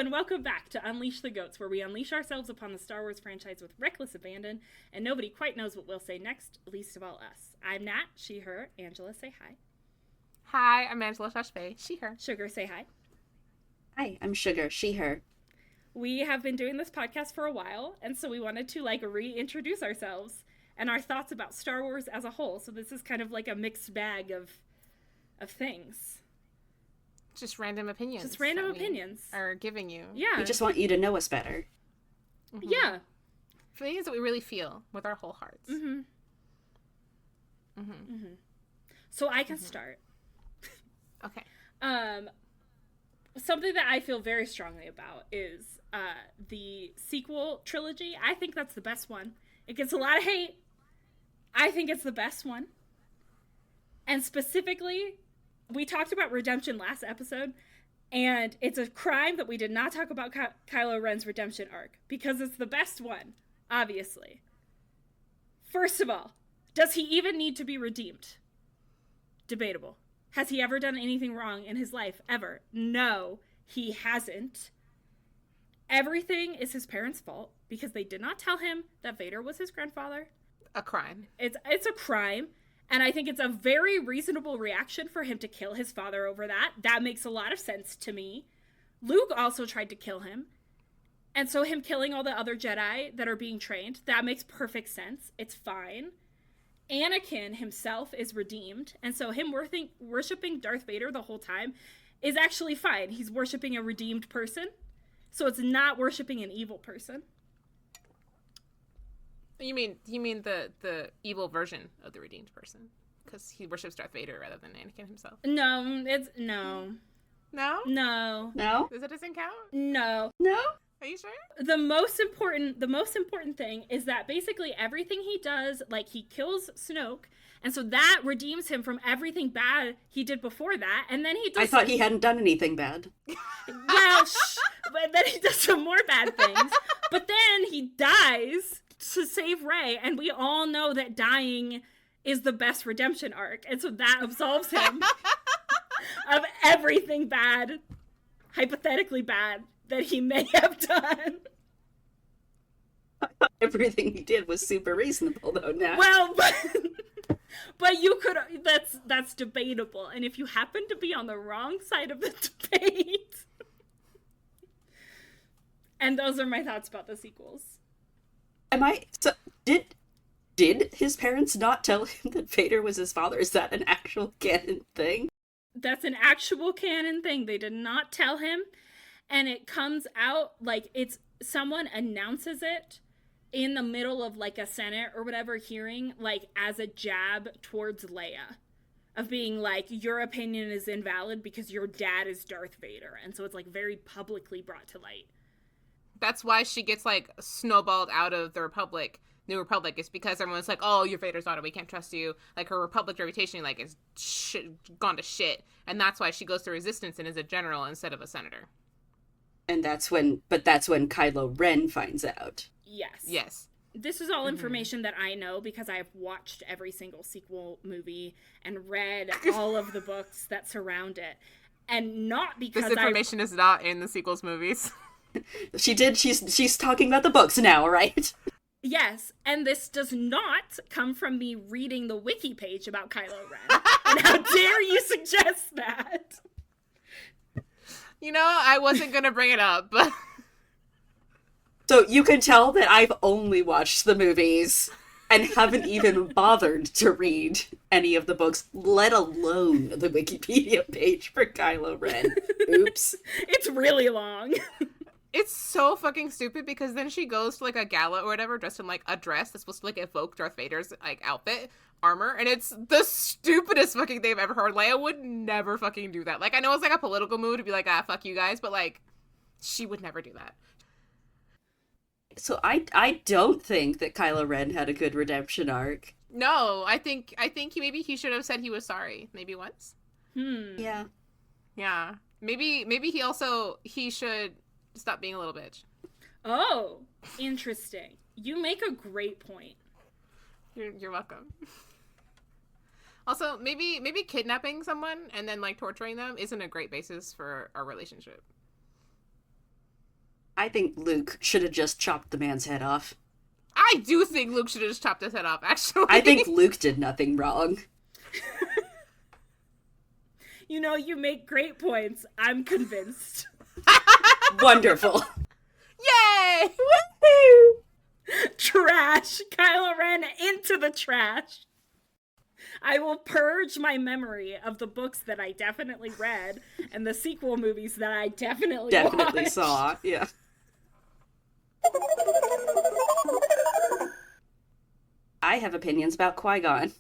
and welcome back to Unleash the Goats, where we unleash ourselves upon the Star Wars franchise with reckless abandon, and nobody quite knows what we'll say next, least of all us. I'm Nat, she, her. Angela, say hi. Hi, I'm Angela Shashpe, she, her. Sugar, say hi. Hi, I'm Sugar, she, her. We have been doing this podcast for a while, and so we wanted to, reintroduce ourselves and our thoughts about Star Wars as a whole. So this is kind of like a mixed bag of things. Just random opinions. Just random opinions. Are giving you. Yeah. We just want you to know us better. Mm-hmm. Yeah. Things that we really feel with our whole hearts. Mm-hmm. Mm-hmm. Mm-hmm. So I can start. Okay. Something that I feel very strongly about is the sequel trilogy. I think that's the best one. It gets a lot of hate. I think it's the best one. And specifically, we talked about redemption last episode, and it's a crime that we did not talk about Kylo Ren's redemption arc, because it's the best one, obviously. First of all, does he even need to be redeemed? Debatable. Has he ever done anything wrong in his life, ever? No, he hasn't. Everything is his parents' fault, because they did not tell him that Vader was his grandfather. A crime. It's a crime. And I think it's a very reasonable reaction for him to kill his father over that. That makes a lot of sense to me. Luke also tried to kill him. And so him killing all the other Jedi that are being trained, that makes perfect sense. It's fine. Anakin himself is redeemed. And so him worshiping Darth Vader the whole time is actually fine. He's worshiping a redeemed person. So it's not worshiping an evil person. You mean the evil version of the redeemed person? Because he worships Darth Vader rather than Anakin himself. No, no. No? No. No? That doesn't count? No. No? Are you sure? The most important thing is that basically everything he does, like he kills Snoke, and so that redeems him from everything bad he did before that, and then he does... I thought he hadn't done anything bad. Well, but then he does some more bad things. But then he dies to save Rey, and we all know that dying is the best redemption arc, and so that absolves him of everything bad, hypothetically bad, that he may have done. I thought everything he did was super reasonable, though, now. Well, but you could, that's debatable, and if you happen to be on the wrong side of the debate... And those are my thoughts about the sequels. Did his parents not tell him that Vader was his father? Is that an actual canon thing? That's an actual canon thing. They did not tell him. And it comes out, it's someone announces it in the middle of, a Senate or whatever hearing, as a jab towards Leia. Of being your opinion is invalid because your dad is Darth Vader. And so it's, very publicly brought to light. That's why she gets, snowballed out of the New Republic. It's because everyone's like, oh, you're Vader's daughter, we can't trust you. Her Republic reputation, is gone to shit. And that's why she goes to Resistance and is a general instead of a senator. And that's when Kylo Ren finds out. Yes. This is all information that I know because I've watched every single sequel movie and read all of the books that surround it. And not because this information is not in the sequels movies. She's talking about the books now, right? Yes, and this does not come from me reading the wiki page about Kylo Ren. And how dare you suggest that? I wasn't gonna bring it up, but... So you can tell that I've only watched the movies and haven't even bothered to read any of the books, let alone the Wikipedia page for Kylo Ren. Oops. It's really long. It's so fucking stupid because then she goes to a gala or whatever dressed in a dress that's supposed to evoke Darth Vader's outfit, armor, and it's the stupidest fucking thing I've ever heard. Leia would never fucking do that. I know it's a political move to be fuck you guys, but she would never do that. So I don't think that Kylo Ren had a good redemption arc. No, I think he should have said he was sorry maybe once. Yeah. Yeah. Maybe he should stop being a little bitch. Oh, interesting. You make a great point. You're welcome. Also, maybe kidnapping someone and then torturing them isn't a great basis for our relationship. I think Luke should have just chopped the man's head off. I do think Luke should have just chopped his head off, actually. I think Luke did nothing wrong. You know, you make great points. I'm convinced. Wonderful. Yay! Woohoo! Trash! Kylo Ren into the trash. I will purge my memory of the books that I definitely read and the sequel movies that I definitely watched. Saw. Yeah. I have opinions about Qui-Gon.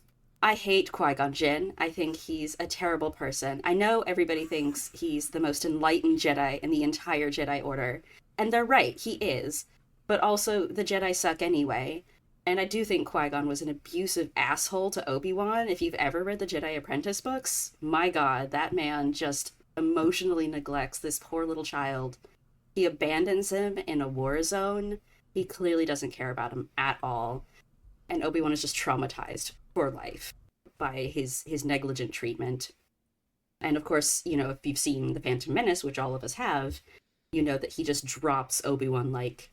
I hate Qui-Gon Jinn. I think he's a terrible person. I know everybody thinks he's the most enlightened Jedi in the entire Jedi Order. And they're right, he is. But also, the Jedi suck anyway. And I do think Qui-Gon was an abusive asshole to Obi-Wan. If you've ever read the Jedi Apprentice books, my god, that man just emotionally neglects this poor little child. He abandons him in a war zone. He clearly doesn't care about him at all. And Obi-Wan is just traumatized for life by his negligent treatment. And of course, you know, if you've seen The Phantom Menace, which all of us have, you know that he just drops Obi-Wan like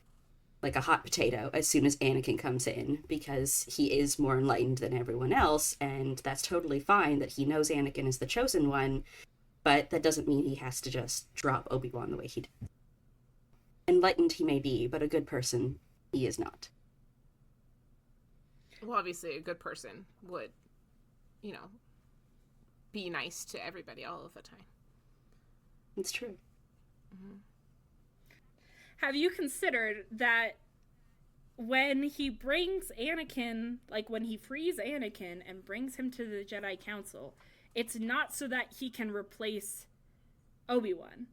a hot potato as soon as Anakin comes in, because he is more enlightened than everyone else, and that's totally fine that he knows Anakin is the chosen one, but that doesn't mean he has to just drop Obi-Wan the way he did. Enlightened he may be, but a good person he is not. Well, obviously, a good person would, you know, be nice to everybody all of the time. It's true. Mm-hmm. Have you considered that when he brings Anakin, like when he frees Anakin and brings him to the Jedi Council, it's not so that he can replace Obi-Wan.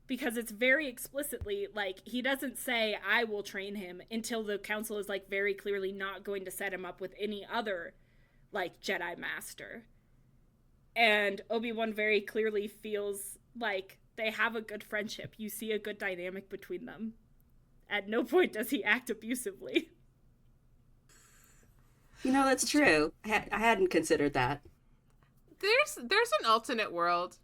Because it's very explicitly, like, he doesn't say, I will train him, until the council is, like, very clearly not going to set him up with any other, like, Jedi Master. And Obi-Wan very clearly feels like they have a good friendship. You see a good dynamic between them. At no point does he act abusively. You know, that's true. I hadn't considered that. There's an alternate world.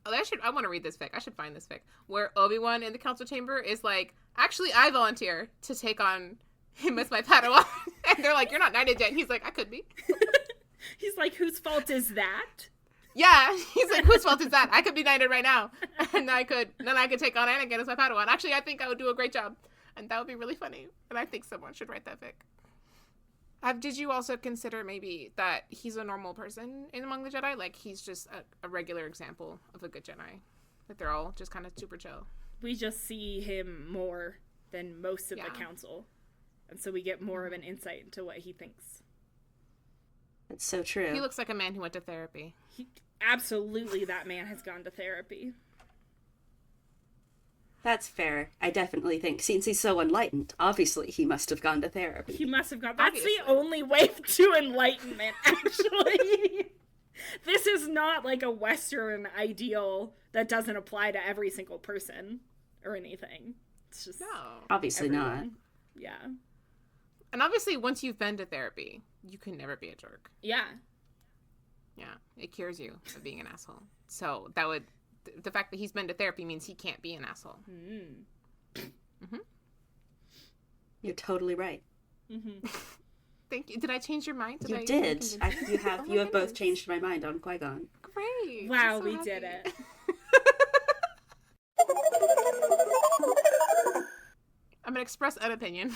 I want to read this fic. I should find this fic. Where Obi-Wan in the council chamber is like, actually, I volunteer to take on him as my Padawan. And they're like, you're not knighted yet. And he's like, I could be. He's like, whose fault is that? Yeah, he's like, whose fault is that? I could be knighted right now. And then I could take on Anakin as my Padawan. Actually, I think I would do a great job. And that would be really funny. And I think someone should write that fic. Did you also consider maybe that he's a normal person among the Jedi? Like, he's just a regular example of a good Jedi. That they're all just kind of super chill. We just see him more than most of the council. And so we get more of an insight into what he thinks. That's so true. He looks like a man who went to therapy. Absolutely, that man has gone to therapy. That's fair. I definitely think, since he's so enlightened, obviously he must have gone to therapy. He must have gone. That's the only way to enlightenment, actually. This is not like a Western ideal that doesn't apply to every single person or anything. It's just obviously everyone. Not. Yeah. And obviously, once you've been to therapy, you can never be a jerk. Yeah. Yeah. It cures you of being an asshole. So that would... The fact that he's been to therapy means he can't be an asshole. Mm-hmm. You're totally right. Mm-hmm. Thank you. Did I change your mind? You did. You have both changed my mind on Qui-Gon. Great. Wow, we did it. I'm going to express an opinion.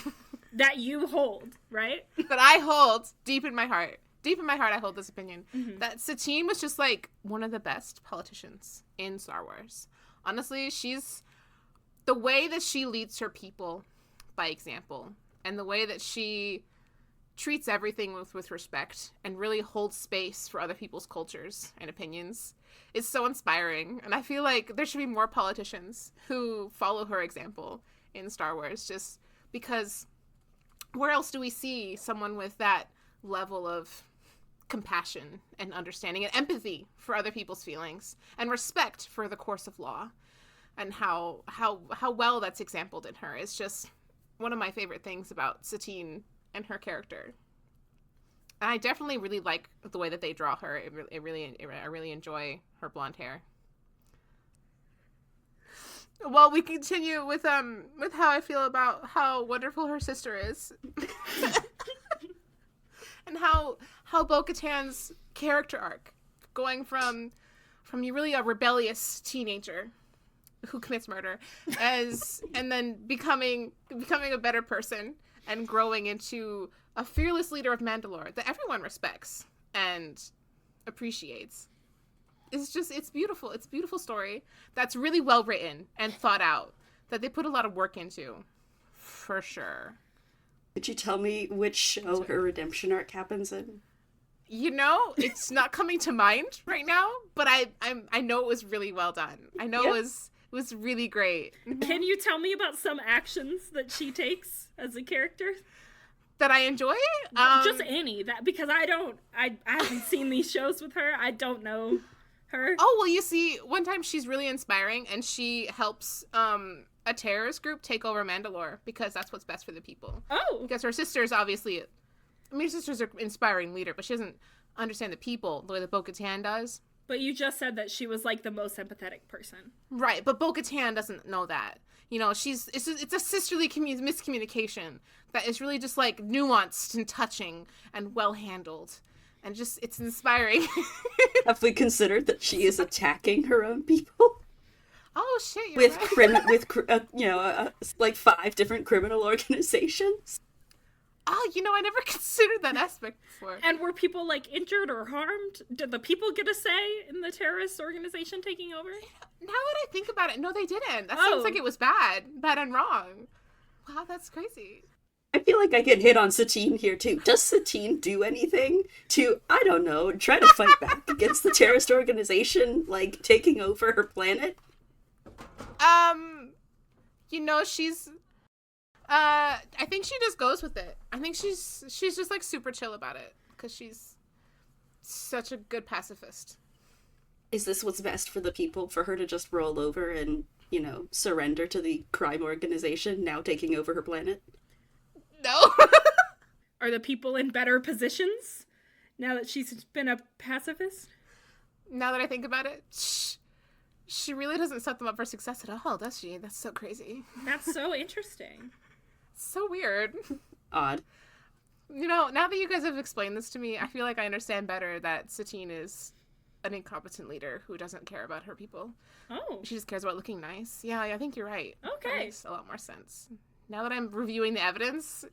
That you hold, right? That I hold deep in my heart. Deep in my heart, I hold this opinion. Mm-hmm. That Satine was just, like, one of the best politicians in Star Wars. Honestly, the way that she leads her people by example, and the way that she treats everything with respect, and really holds space for other people's cultures and opinions, is so inspiring. And I feel like there should be more politicians who follow her example in Star Wars, just because where else do we see someone with that level of compassion and understanding and empathy for other people's feelings and respect for the course of law, and how well that's exampled in her is just one of my favorite things about Satine and her character. And I definitely really like the way that they draw her. I really enjoy her blonde hair. Well, we continue with how I feel about how wonderful her sister is, and how Bo-Katan's character arc, going from you really a rebellious teenager who commits murder, and then becoming a better person and growing into a fearless leader of Mandalore that everyone respects and appreciates. It's beautiful. It's a beautiful story that's really well written and thought out, that they put a lot of work into, for sure. Could you tell me which show her redemption arc happens in? You know, it's not coming to mind right now, but I know it was really well done. I know it was really great. Can you tell me about some actions that she takes as a character? That I enjoy? Just any, because I haven't seen these shows with her. I don't know her. Oh, well, you see, one time she's really inspiring, and she helps a terrorist group take over Mandalore, because that's what's best for the people. Oh. Because her sister's obviously, her sister's an inspiring leader, but she doesn't understand the people the way that Bo-Katan does. But you just said that she was, like, the most empathetic person. Right, but Bo-Katan doesn't know that. You know, it's a sisterly miscommunication that is really just, like, nuanced and touching and well-handled. And just, it's inspiring. Have we considered that she is attacking her own people? Oh, shit, you're right. Like 5 different criminal organizations? Oh, I never considered that aspect before. And were people, like, injured or harmed? Did the people get a say in the terrorist organization taking over? Now that I think about it, no, they didn't. That sounds like it was bad and wrong. Wow, that's crazy. I feel like I get hit on Satine here, too. Does Satine do anything to, I don't know, try to fight back against the terrorist organization, like, taking over her planet? She's... I think she just goes with it. I think she's just, like, super chill about it, because she's such a good pacifist. Is this what's best for the people, for her to just roll over and, surrender to the crime organization now taking over her planet? No. Are the people in better positions now that she's been a pacifist? Now that I think about it, she really doesn't set them up for success at all, does she? That's so crazy. That's so interesting. So weird. Odd. Now that you guys have explained this to me, I feel like I understand better that Satine is an incompetent leader who doesn't care about her people. Oh. She just cares about looking nice. Yeah, I think you're right. Okay. That makes a lot more sense. Now that I'm reviewing the evidence,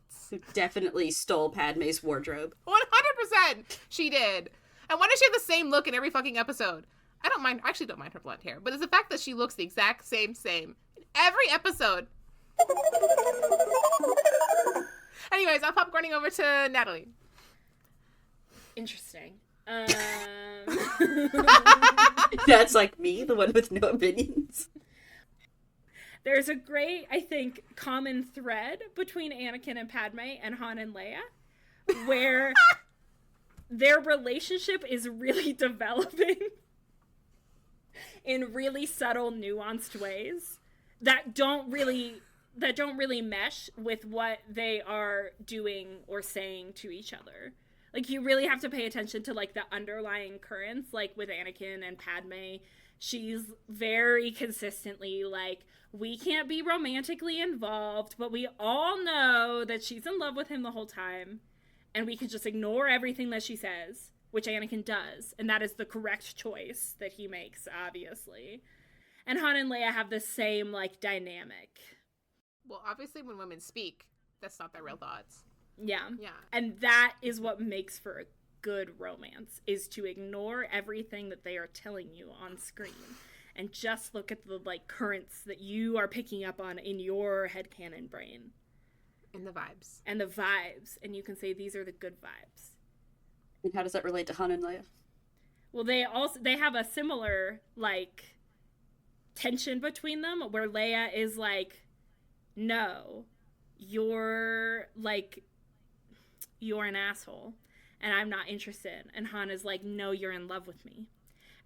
Definitely stole Padme's wardrobe. 100% she did. And why does she have the same look in every fucking episode? I actually don't mind her blonde hair, but it's the fact that she looks the exact same in every episode. Anyways, I'm popcorning over to Natalie. Interesting. That's like me, the one with no opinions. There's a great, I think, common thread between Anakin and Padme and Han and Leia, where their relationship is really developing in really subtle, nuanced ways that don't really mesh with what they are doing or saying to each other. Like, you really have to pay attention to, like, the underlying currents. Like, with Anakin and Padme, she's very consistently, like, we can't be romantically involved, but we all know that she's in love with him the whole time, and we can just ignore everything that she says, which Anakin does, and that is the correct choice that he makes, obviously. And Han and Leia have the same, like, dynamic. Well, obviously when women speak, that's not their real thoughts. Yeah. Yeah. And that is what makes for a good romance, is to ignore everything that they are telling you on screen and just look at the, like, currents that you are picking up on in your headcanon brain. And the vibes. And you can say, these are the good vibes. And how does that relate to Han and Leia? Well, they have a similar, like, tension between them, where Leia is like, no, you're an asshole, and I'm not interested. And Han is like, no, you're in love with me.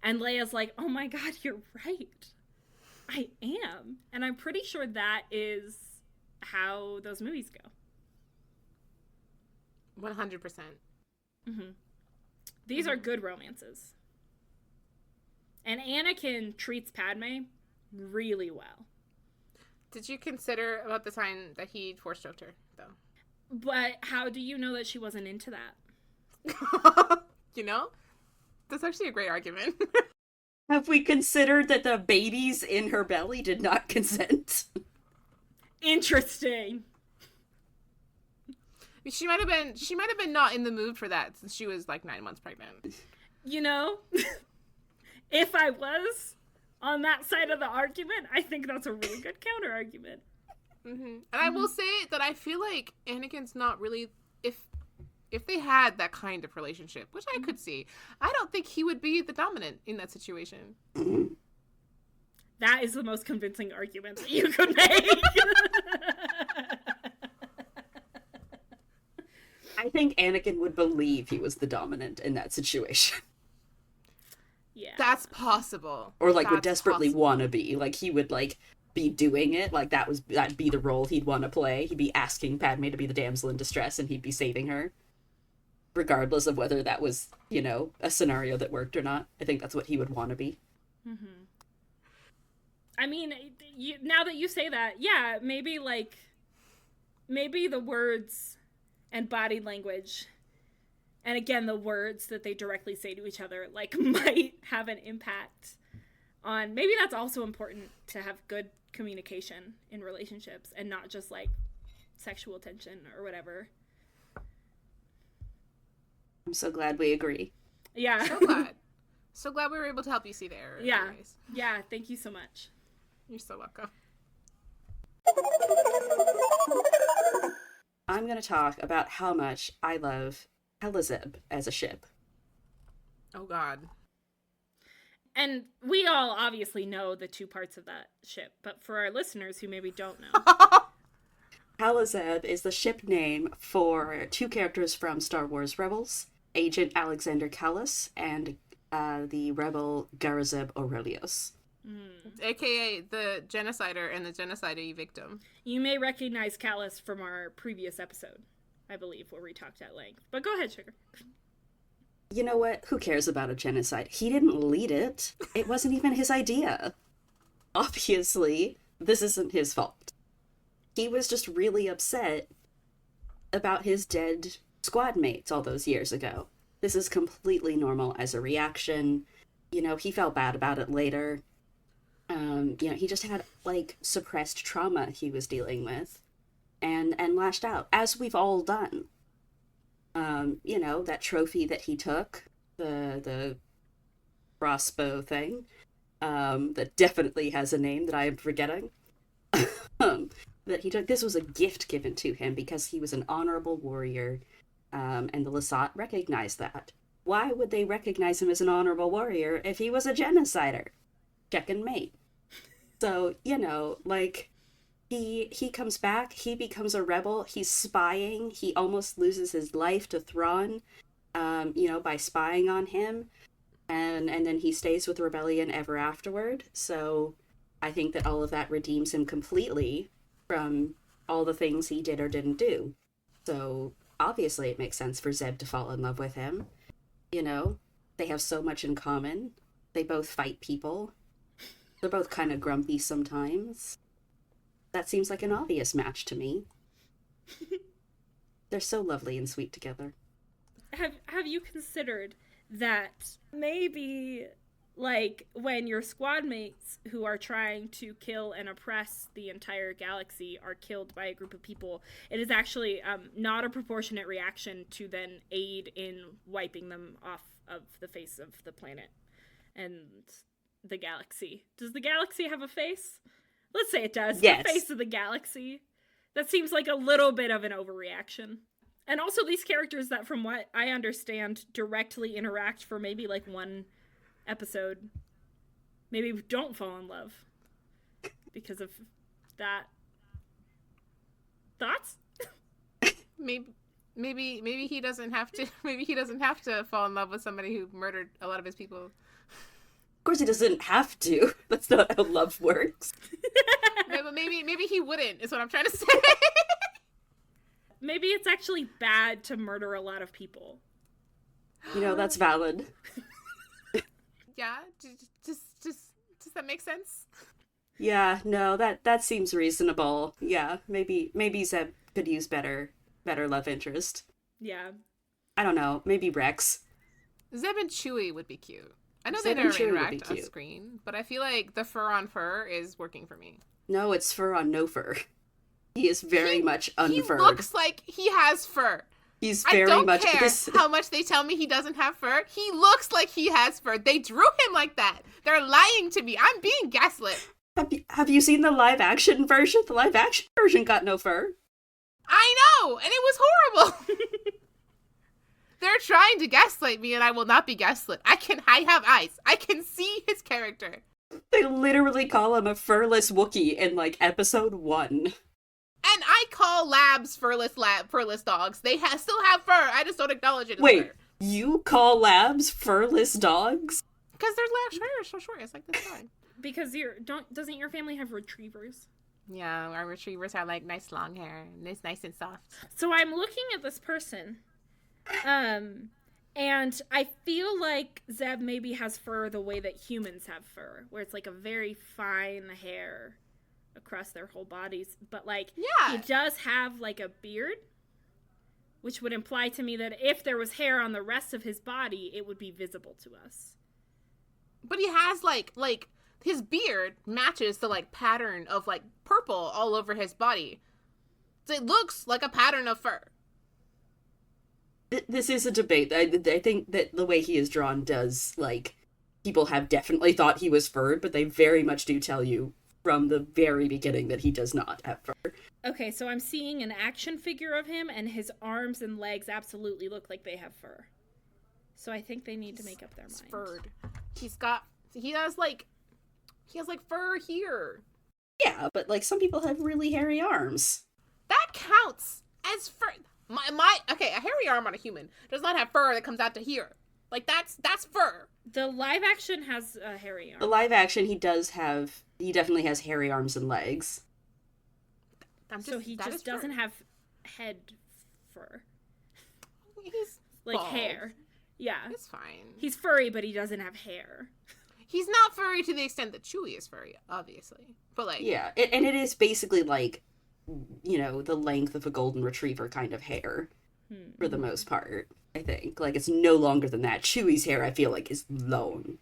And Leia's like, oh my god, you're right. I am. And I'm pretty sure that is how those movies go. 100%. Mm-hmm. These are good romances. And Anakin treats Padme really well. Did you consider about the time that he force-choked her, though? But how do you know that she wasn't into that? You know? That's actually a great argument. Have we considered that the babies in her belly did not consent? Interesting. She might have been not in the mood for that since she was like 9 months pregnant. You know, if I was on that side of the argument, I think that's a really good counter argument. Mm-hmm. And I will say that I feel like Anakin's not really, if they had that kind of relationship, which I could see, I don't think he would be the dominant in that situation. That is the most convincing argument that you could make. I think Anakin would believe he was the dominant in that situation. Yeah. That's possible. Or like That's would desperately possible. want to be. Like he would like be doing it. Like that'd be the role he'd want to play. He'd be asking Padme to be the damsel in distress and he'd be saving her. Regardless of whether that was, you know, a scenario that worked or not. I think that's what he would want to be. Mm-hmm. I mean, now that you say that, yeah, maybe the words and body language, and again, the words that they directly say to each other, like, might have an impact on, maybe that's also important to have good communication in relationships and not just, like, sexual tension or whatever. I'm so glad we agree. Yeah. So glad. So glad we were able to help you see the error. Yeah. Anyways. Yeah, thank you so much. You're so welcome. I'm going to talk about how much I love Helizeb as a ship. Oh, God. And we all obviously know the two parts of that ship, but for our listeners who maybe don't know. Helizeb is the ship name for two characters from Star Wars Rebels, Agent Alexander Callis and the rebel Garazeb Aurelios. AKA the genocider and the genocidee victim. You may recognize Callus from our previous episode, I believe, where we talked at length. But go ahead, Sugar. You know what? Who cares about a genocide? He didn't lead it. It wasn't even his idea. Obviously, this isn't his fault. He was just really upset about his dead squad mates all those years ago. This is completely normal as a reaction. You know, he felt bad about it later. You know, he just had, like, suppressed trauma he was dealing with and lashed out, as we've all done. You know, that trophy that he took, the crossbow thing, that definitely has a name that I am forgetting, that he took, this was a gift given to him because he was an honorable warrior, and the Lasat recognized that. Why would they recognize him as an honorable warrior if he was a genocider? Check and mate. So, you know, like, he comes back, he becomes a rebel, he's spying, he almost loses his life to Thrawn, you know, by spying on him, and then he stays with Rebellion ever afterward, so I think that all of that redeems him completely from all the things he did or didn't do. So, obviously it makes sense for Zeb to fall in love with him. You know, they have so much in common. They both fight people. They're both kind of grumpy sometimes. That seems like an obvious match to me. They're so lovely and sweet together. Have you considered that maybe, like, when your squad mates who are trying to kill and oppress the entire galaxy are killed by a group of people, it is actually not a proportionate reaction to then aid in wiping them off of the face of the planet and the galaxy. Does the galaxy have a face? Let's say it does. Yes. The face of the galaxy. That seems like a little bit of an overreaction. And also these characters that, from what I understand, directly interact for maybe like one episode, maybe don't fall in love because of that. Thoughts? Maybe he doesn't have to. Maybe he doesn't have to fall in love with somebody who murdered a lot of his people. Of course he doesn't have to. That's not how love works. But maybe he wouldn't, is what I'm trying to say. Maybe it's actually bad to murder a lot of people. You know, that's valid. Yeah? Does that make sense? Yeah, no, that seems reasonable. Yeah, maybe Zeb could use better love interest. Yeah. I don't know, maybe Rex. Zeb and Chewie would be cute. I know they Zeb and never Chewie would be interact on cute. screen, but I feel like the fur on fur is working for me. No, it's fur on no fur. He is very much unfurred. He looks like he has fur. He's I very don't much care how much they tell me he doesn't have fur. He looks like he has fur. They drew him like that. They're lying to me. I'm being gaslit. Have you seen the live action version? The live action version got no fur. I know, and it was horrible. They're trying to gaslight me, and I will not be gaslit. I have eyes. I can see his character. They literally call him a furless Wookiee in like episode 1. And I call labs furless dogs. They still have fur. I just don't acknowledge it as Wait, fur. you call labs furless dogs? Because their labs are so short. It's like this dog. Because doesn't your family have retrievers? Yeah, our retrievers have like nice long hair and it's nice and soft. So I'm looking at this person, and I feel like Zeb maybe has fur the way that humans have fur, where it's like a very fine hair across their whole bodies, but like he does have like a beard, which would imply to me that if there was hair on the rest of his body, it would be visible to us. But he has like his beard matches the like pattern of like purple all over his body. So it looks like a pattern of fur. This is a debate. I think that the way he is drawn does, like, people have definitely thought he was furred, but they very much do tell you from the very beginning that he does not have fur. Okay, so I'm seeing an action figure of him, and his arms and legs absolutely look like they have fur. So I think they need to make up their mind. Furred. He has like fur here. Yeah, but like some people have really hairy arms. That counts as fur. Okay, a hairy arm on a human does not have fur that comes out to here. Like that's fur. The live action has a hairy arm. The live action, he definitely has hairy arms and legs. So he just doesn't have head fur. He's like bald. Hair. Yeah. It's fine. He's furry, but he doesn't have hair. He's not furry to the extent that Chewie is furry, obviously. But like... Yeah, and it is basically like, you know, the length of a golden retriever kind of hair, for the most part, I think. Like, it's no longer than that. Chewie's hair, I feel like, is long.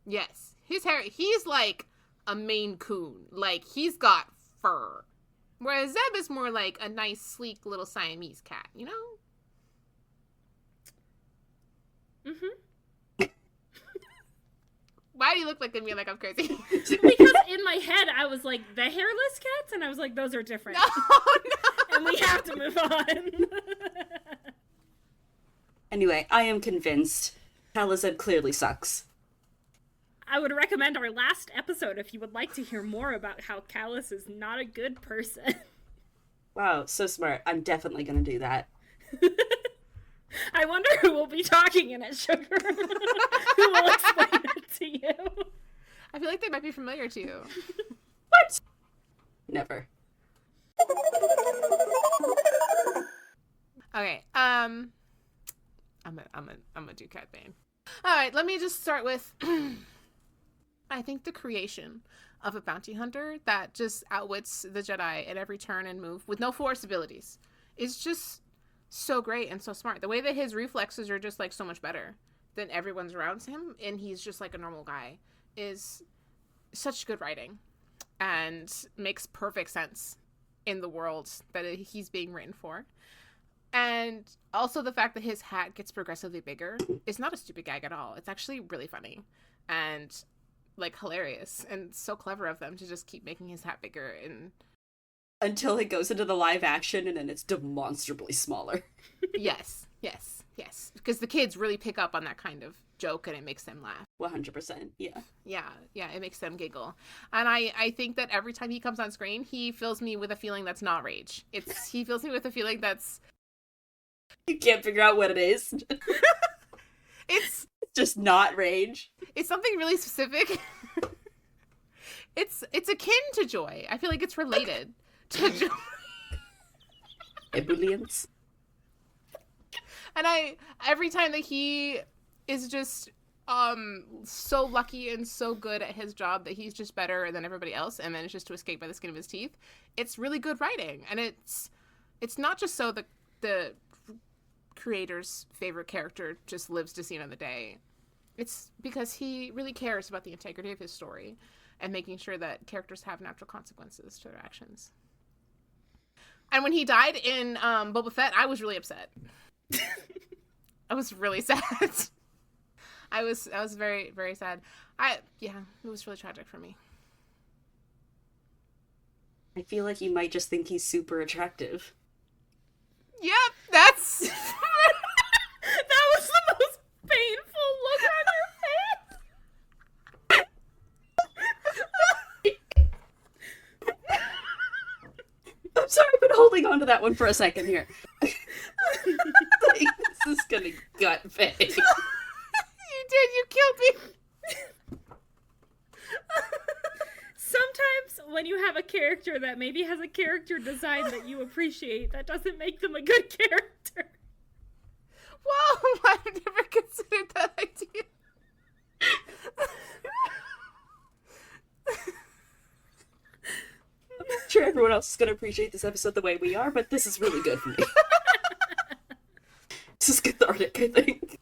Yes. His hair, he's like a Maine Coon. Like, he's got fur. Whereas Zeb is more like a nice, sleek little Siamese cat, you know? Mm-hmm. Why do you look like me like I'm crazy? Because in my head, I was like, the hairless cats? And I was like, those are different. No. And we have to move on. Anyway, I am convinced Talazed clearly sucks. I would recommend our last episode if you would like to hear more about how Callus is not a good person. Wow, so smart. I'm definitely gonna do that. I wonder who will be talking in it, Sugar. Who will explain it to you? I feel like they might be familiar to you. What? Never. Okay, I'm gonna do Cat Bane. All right, let me just start with. I think the creation of a bounty hunter that just outwits the Jedi at every turn and move with no force abilities is just so great and so smart. The way that his reflexes are just like so much better than everyone's around him, and he's just like a normal guy, is such good writing and makes perfect sense in the world that he's being written for. And also the fact that his hat gets progressively bigger is not a stupid gag at all. It's actually really funny and like hilarious and so clever of them to just keep making his hat bigger. And until it goes into the live action and then it's demonstrably smaller. yes. Because the kids really pick up on that kind of joke and it makes them laugh. 100%, yeah. Yeah, it makes them giggle. And I think that every time he comes on screen, he fills me with a feeling that's not rage. He fills me with a feeling that's... You can't figure out what it is. It's just not rage. It's something really specific. It's akin to joy. I feel like it's related to joy. Ebullience. And every time that he is just so lucky and so good at his job that he's just better than everybody else and manages to escape by the skin of his teeth. It's really good writing, and it's not just so the creator's favorite character just lives to see another day. It's because he really cares about the integrity of his story and making sure that characters have natural consequences to their actions. And when he died in Boba Fett, I was really upset. I was really sad. I was very, very sad. It was really tragic for me. I feel like you might just think he's super attractive. Yep, that's... That was the most painful look on your face. I'm sorry, I've been holding on to that one for a second here. Like, this is gonna gut Faye. You did, you killed me. Sometimes when you have a character that maybe has a character design that you appreciate, that doesn't make them a good character. Wow, I've never considered that idea. I'm not sure everyone else is going to appreciate this episode the way we are, but this is really good for me. This is cathartic, I think.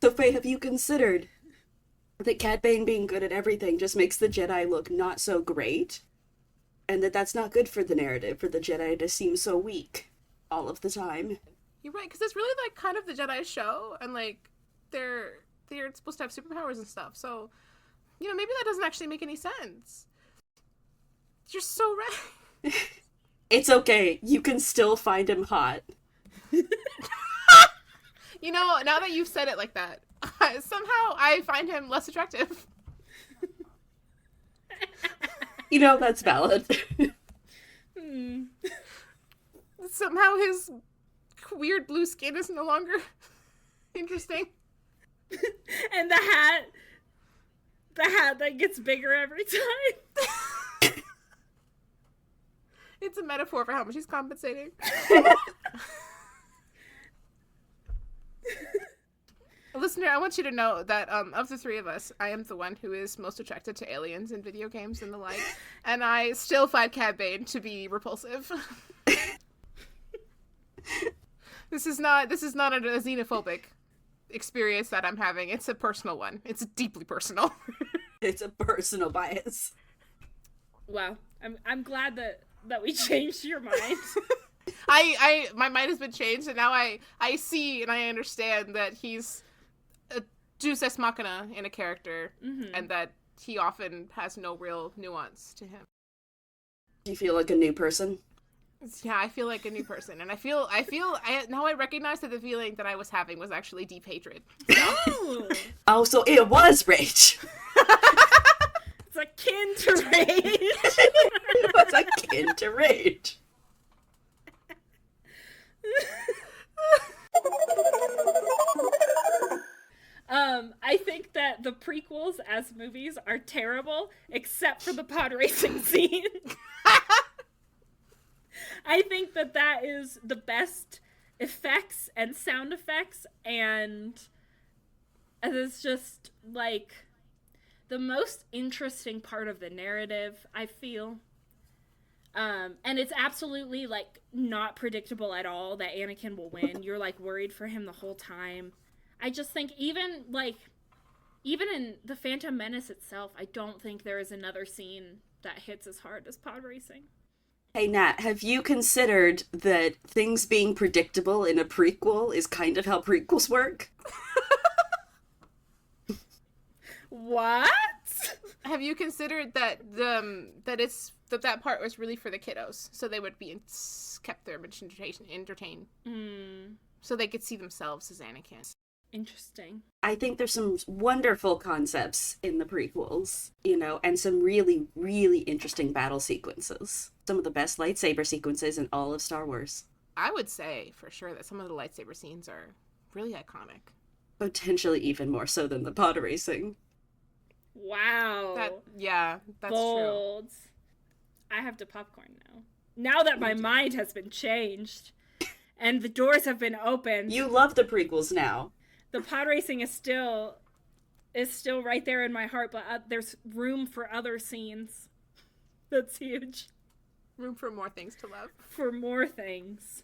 So, Faye, have you considered that Cad Bane being good at everything just makes the Jedi look not so great? And that's not good for the narrative, for the Jedi to seem so weak all of the time? You're right, because it's really, like, kind of the Jedi show, and, like, they're supposed to have superpowers and stuff, so, you know, maybe that doesn't actually make any sense. You're so right. It's okay. You can still find him hot. You know, now that you've said it like that, somehow I find him less attractive. You know, that's valid. Somehow his weird blue skin is no longer interesting. And the hat that gets bigger every time. It's a metaphor for how much he's compensating. Listener, I want you to know that of the three of us, I am the one who is most attracted to aliens in video games and the like, and I still find Cad Bane to be repulsive. This is not a xenophobic experience that I'm having. It's a personal one. It's deeply personal. It's a personal bias. Wow, I'm glad that we changed your mind. My mind has been changed, and now I see and I understand that he's a deus ex machina in a character, and that he often has no real nuance to him. Do you feel like a new person? Yeah, I feel like a new person, and I now I recognize that the feeling that I was having was actually deep hatred. So. Oh, so it was rage. It's akin to rage. It was akin to rage. I think that the prequels as movies are terrible, except for the pod racing scene. I think that is the best effects and sound effects, and it's just, like, the most interesting part of the narrative, I feel. And it's absolutely, like, not predictable at all that Anakin will win. You're, like, worried for him the whole time. I just think even in The Phantom Menace itself, I don't think there is another scene that hits as hard as pod racing. Hey, Nat, have you considered that things being predictable in a prequel is kind of how prequels work? What? Have you considered that that part was really for the kiddos, so they would be kept their entertained, so they could see themselves as Anakin? Interesting. I think there's some wonderful concepts in the prequels, you know, and some really, really interesting battle sequences. Some of the best lightsaber sequences in all of Star Wars. I would say, for sure, that some of the lightsaber scenes are really iconic. Potentially even more so than the pod racing. Wow. That's bold. True. I have to popcorn now. Now that my mind has been changed and the doors have been opened. You love the prequels now. The pod racing is still right there in my heart, but there's room for other scenes. That's huge. Room for more things to love. For more things.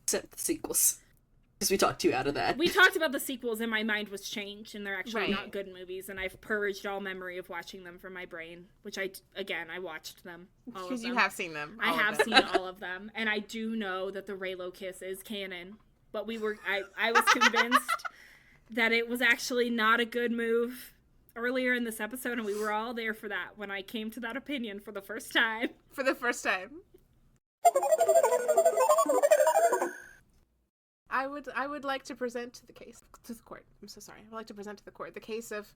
Except the sequels. Because we talked you out of that. We talked about the sequels and my mind was changed and they're actually Right. not good movies and I've purged all memory of watching them from my brain, which I watched them. All of Because you them. have seen them. I all of have them. seen all of them and I do know that the Raylo kiss is canon, but I was convinced that it was actually not a good move earlier in this episode and we were all there for that when I came to that opinion for the first time. For the first time. I would like to present to the court. I'm so sorry. I would like to present to the court the case of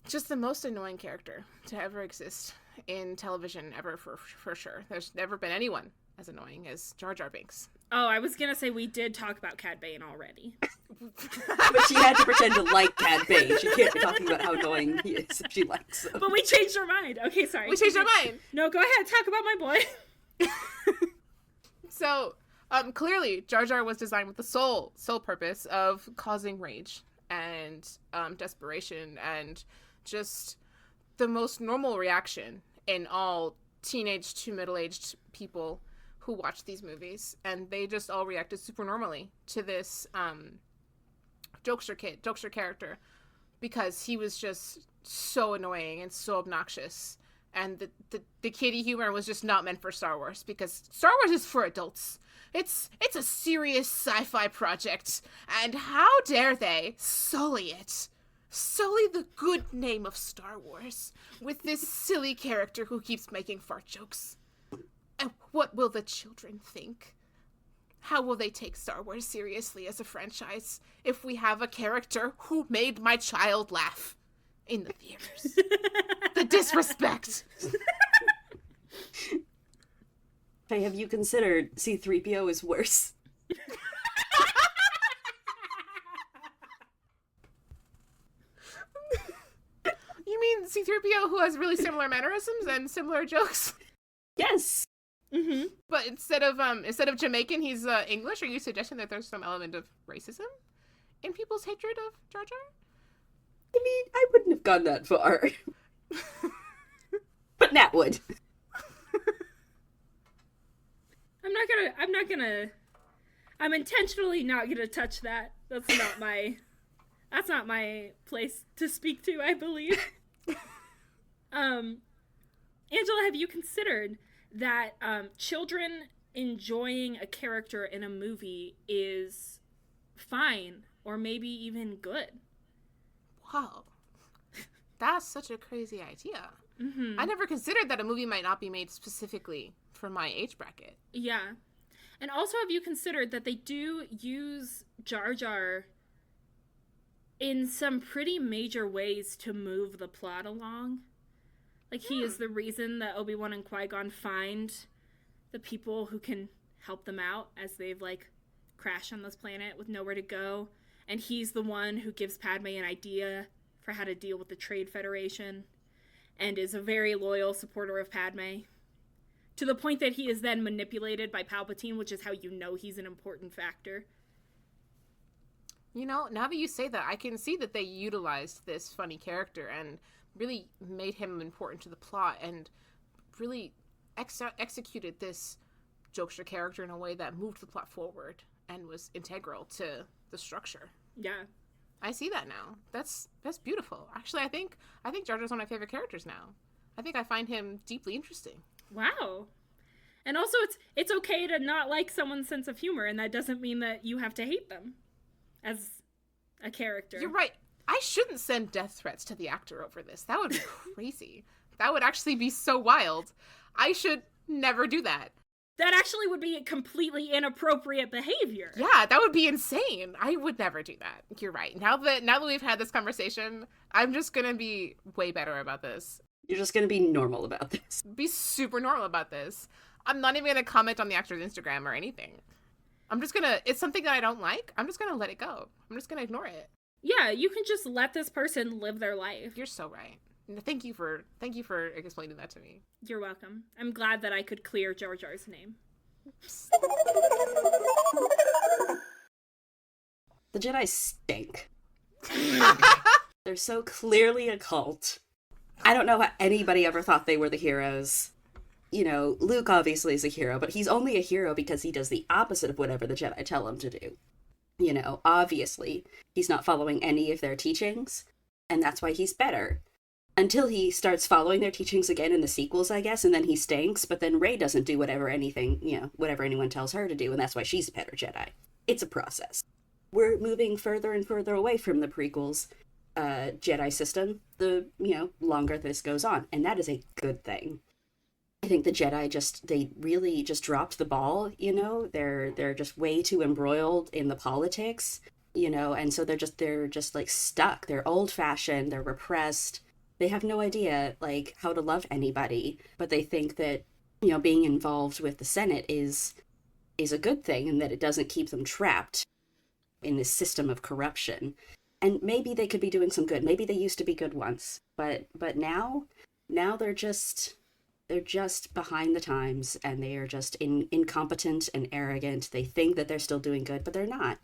just the most annoying character to ever exist in television ever for sure. There's never been anyone as annoying as Jar Jar Binks. Oh, I was gonna say we did talk about Cad Bane already. But she had to pretend to like Cad Bane. She can't be talking about how annoying he is if she likes him. But we changed our mind. Okay, sorry. We changed our mind. No, go ahead. Talk about my boy. So, clearly, Jar Jar was designed with the sole purpose of causing rage and desperation and just the most normal reaction in all teenage to middle-aged people who watch these movies. And they just all reacted super normally to this jokester character because he was just so annoying and so obnoxious. And the kiddie humor was just not meant for Star Wars because Star Wars is for adults. It's a serious sci-fi project, and how dare they sully it? Sully the good name of Star Wars with this silly character who keeps making fart jokes. And what will the children think? How will they take Star Wars seriously as a franchise if we have a character who made my child laugh in the theaters? The disrespect. Hey, have you considered C-3PO is worse? You mean C-3PO who has really similar mannerisms and similar jokes? Yes. Mm-hmm. But instead of Jamaican, he's English? Are you suggesting that there's some element of racism in people's hatred of Jar Jar? I mean, I wouldn't have gone that far. But Nat would. I'm intentionally not gonna touch that. That's not my place to speak to, I believe. Angela, have you considered that children enjoying a character in a movie is fine or maybe even good? Wow. That's such a crazy idea. Mm-hmm. I never considered that a movie might not be made specifically for my age bracket. Yeah. And also, have you considered that they do use Jar Jar in some pretty major ways to move the plot along? Like, he is the reason that Obi-Wan and Qui-Gon find the people who can help them out as they've, like, crashed on this planet with nowhere to go. And he's the one who gives Padme an idea for how to deal with the Trade Federation and is a very loyal supporter of Padme. To the point that he is then manipulated by Palpatine, which is how you know he's an important factor. You know, now that you say that, I can see that they utilized this funny character and really made him important to the plot and really executed this jokester character in a way that moved the plot forward and was integral to the structure. Yeah. I see that now. That's beautiful. Actually, I think Jar Jar's one of my favorite characters now. I think I find him deeply interesting. Wow. And also, it's okay to not like someone's sense of humor, and that doesn't mean that you have to hate them as a character. You're right. I shouldn't send death threats to the actor over this. That would be crazy. That would actually be so wild. I should never do that. That actually would be completely inappropriate behavior. Yeah, that would be insane. I would never do that. You're right. Now that we've had this conversation, I'm just gonna be way better about this. You're just gonna be normal about this. Be super normal about this. I'm not even gonna comment on the actor's Instagram or anything. I'm just gonna, it's something that I don't like, I'm just gonna let it go. I'm just gonna ignore it. Yeah, you can just let this person live their life. You're so right. Thank you for explaining that to me. You're welcome. I'm glad that I could clear Jar Jar's name. The Jedi stink. They're so clearly a cult. I don't know how anybody ever thought they were the heroes. You know, Luke obviously is a hero, but he's only a hero because he does the opposite of whatever the Jedi tell him to do. You know, obviously, he's not following any of their teachings, and that's why he's better. Until he starts following their teachings again in the sequels, I guess, and then he stinks, but then Rey doesn't do whatever anyone tells her to do, and that's why she's a better Jedi. It's a process. We're moving further and further away from the prequels Jedi system, the longer this goes on, and that is a good thing. I think the Jedi they really just dropped the ball, they're just way too embroiled in the politics, and so they're just like stuck. They're old-fashioned, they're repressed. They have no idea like how to love anybody, but they think that, being involved with the Senate is a good thing and that it doesn't keep them trapped in this system of corruption. And maybe they could be doing some good. Maybe they used to be good once, but now they're just behind the times, and they are just incompetent and arrogant. They think that they're still doing good, but they're not.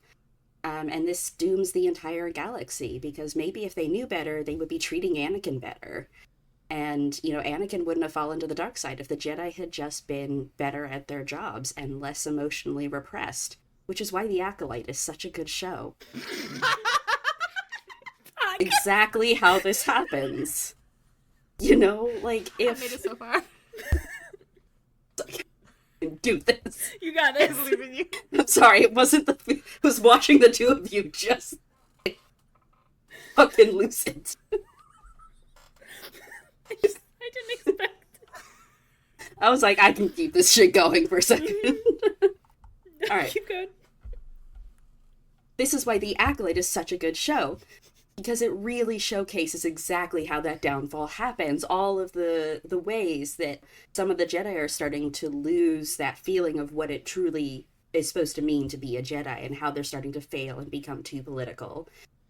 And this dooms the entire galaxy, because maybe if they knew better, they would be treating Anakin better. And, Anakin wouldn't have fallen to the dark side if the Jedi had just been better at their jobs and less emotionally repressed, which is why The Acolyte is such a good show. Exactly how this happens. Like, if... I made it so far. Do this. You got this. I believe in you. I'm sorry, it was watching the two of you just fucking lose it. I didn't expect. I was like, I can keep this shit going for a second. Alright. Keep going. This is why The Acolyte is such a good show, because it really showcases exactly how that downfall happens, all of the ways that some of the Jedi are starting to lose that feeling of what it truly is supposed to mean to be a Jedi, and how they're starting to fail and become too political,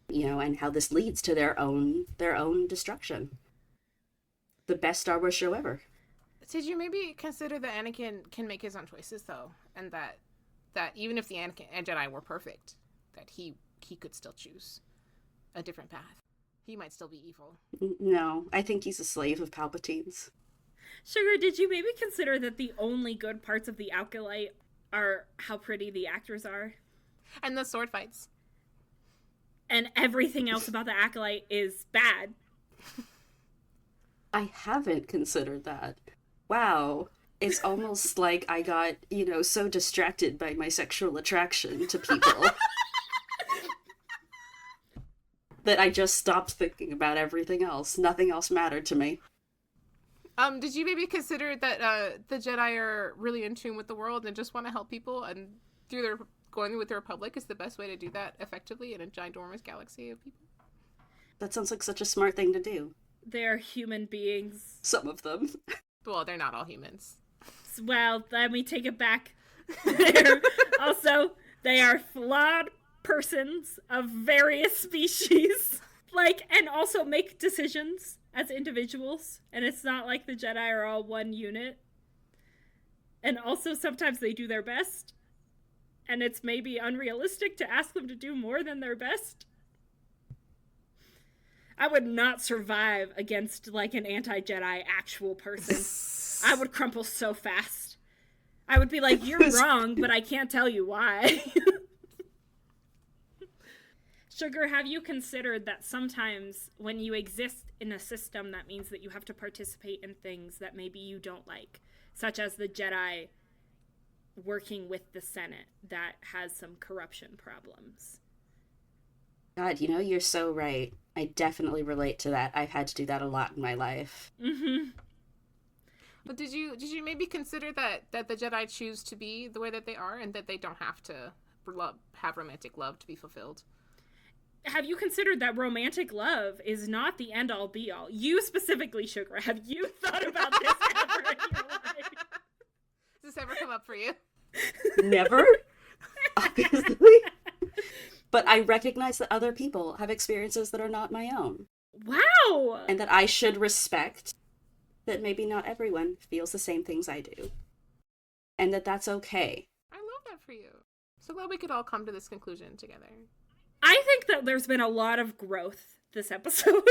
and how this leads to their own destruction. The best Star Wars show ever. Did you maybe consider that Anakin can make his own choices, though, and that even if the Anakin and Jedi were perfect, that he could still choose a different path? He might still be evil. No, I think he's a slave of Palpatine's. Sugar, did you maybe consider that the only good parts of The Acolyte are how pretty the actors are? And the sword fights. And everything else about The Acolyte is bad. I haven't considered that. Wow. It's almost like I got, so distracted by my sexual attraction to people that I just stopped thinking about everything else. Nothing else mattered to me. Did you maybe consider that the Jedi are really in tune with the world and just want to help people, and going with the Republic is the best way to do that effectively in a ginormous galaxy of people? That sounds like such a smart thing to do. They're human beings. Some of them. Well, they're not all humans. Well, let me take it back. They are flawed persons of various species. And also make decisions as individuals. And it's not like the Jedi are all one unit. And also sometimes they do their best. And it's maybe unrealistic to ask them to do more than their best. I would not survive against, an anti-Jedi actual person. I would crumple so fast. I would be like, you're wrong, but I can't tell you why. Sugar, have you considered that sometimes when you exist in a system, that means that you have to participate in things that maybe you don't like, such as the Jedi working with the Senate that has some corruption problems? God, you're so right. I definitely relate to that. I've had to do that a lot in my life. Mm-hmm. But did you maybe consider that the Jedi choose to be the way that they are, and that they don't have to have romantic love to be fulfilled? Have you considered that romantic love is not the end-all, be-all? You specifically, Sugar, have you thought about this ever in your life? Does this ever come up for you? Never, obviously. But I recognize that other people have experiences that are not my own. Wow! And that I should respect that maybe not everyone feels the same things I do. And that's okay. I love that for you. So glad we could all come to this conclusion together. I think that there's been a lot of growth this episode.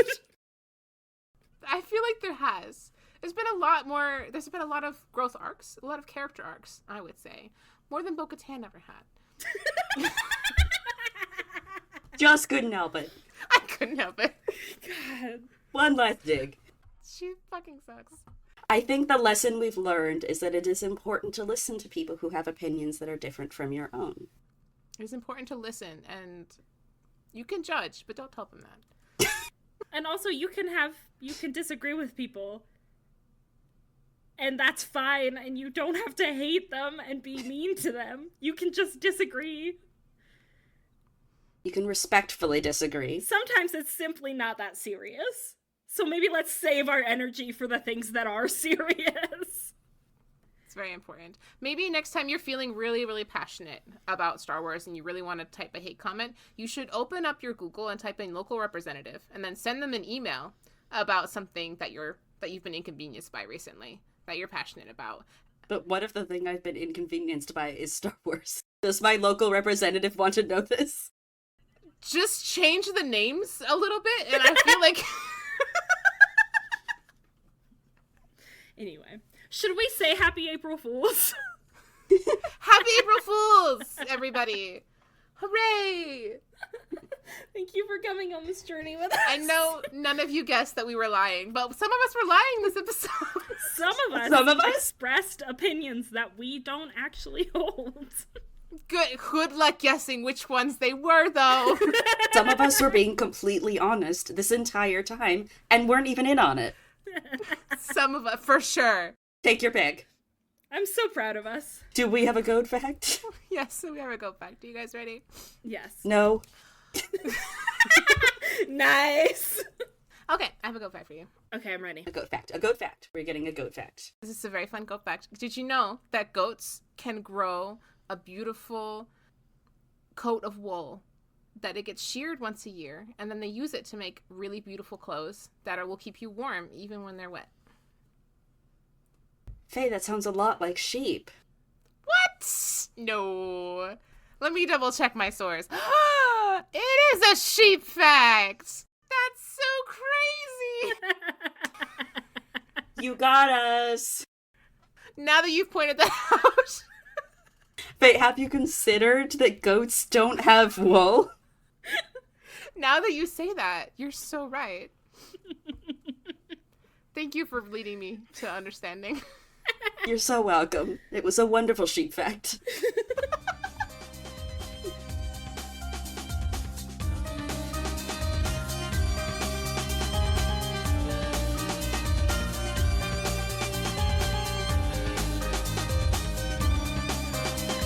I feel like there has. There's been a lot more. There's been a lot of growth arcs, a lot of character arcs, I would say. More than Bo-Katan ever had. Just couldn't help it. I couldn't help it. God. One last dig. She fucking sucks. I think the lesson we've learned is that it is important to listen to people who have opinions that are different from your own. It's important to listen, and you can judge, but don't tell them that. And also, you can disagree with people. And that's fine, and you don't have to hate them and be mean to them. You can just disagree. You can respectfully disagree. Sometimes it's simply not that serious. So maybe let's save our energy for the things that are serious. It's very important. Maybe next time you're feeling really, really passionate about Star Wars and you really want to type a hate comment, you should open up your Google and type in local representative and then send them an email about something that you've been inconvenienced by recently, that you're passionate about. But what if the thing I've been inconvenienced by is Star Wars? Does my local representative want to know this? Just change the names a little bit, and I feel like... Anyway, should we say Happy April Fools? Happy April Fools, everybody! Hooray! Thank you for coming on this journey with us. I know none of you guessed that we were lying, but some of us were lying this episode. Some of us expressed opinions that we don't actually hold. Good luck guessing which ones they were, though. Some of us were being completely honest this entire time and weren't even in on it. Some of us, for sure. Take your pick. I'm so proud of us. Do we have a goat fact? Yes, so we have a goat fact. Are you guys ready? Yes. No. Nice. Okay, I have a goat fact for you. Okay, I'm ready. A goat fact. A goat fact. We're getting a goat fact. This is a very fun goat fact. Did you know that goats can grow a beautiful coat of wool that it gets sheared once a year, and then they use it to make really beautiful clothes that will keep you warm even when they're wet? Faye, that sounds a lot like sheep. What? No. Let me double check my source. It is a sheep fact. That's so crazy. You got us. Now that you've pointed that out. Faye, have you considered that goats don't have wool? Now that you say that, you're so right. Thank you for leading me to understanding. You're so welcome. It was a wonderful sheep fact.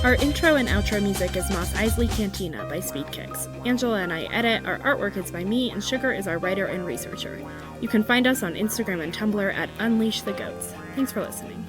Our intro and outro music is Mos Eisley Cantina by Speedkicks. Angela and I edit, our artwork is by me, and Sugar is our writer and researcher. You can find us on Instagram and Tumblr at Unleash the Goats. Thanks for listening.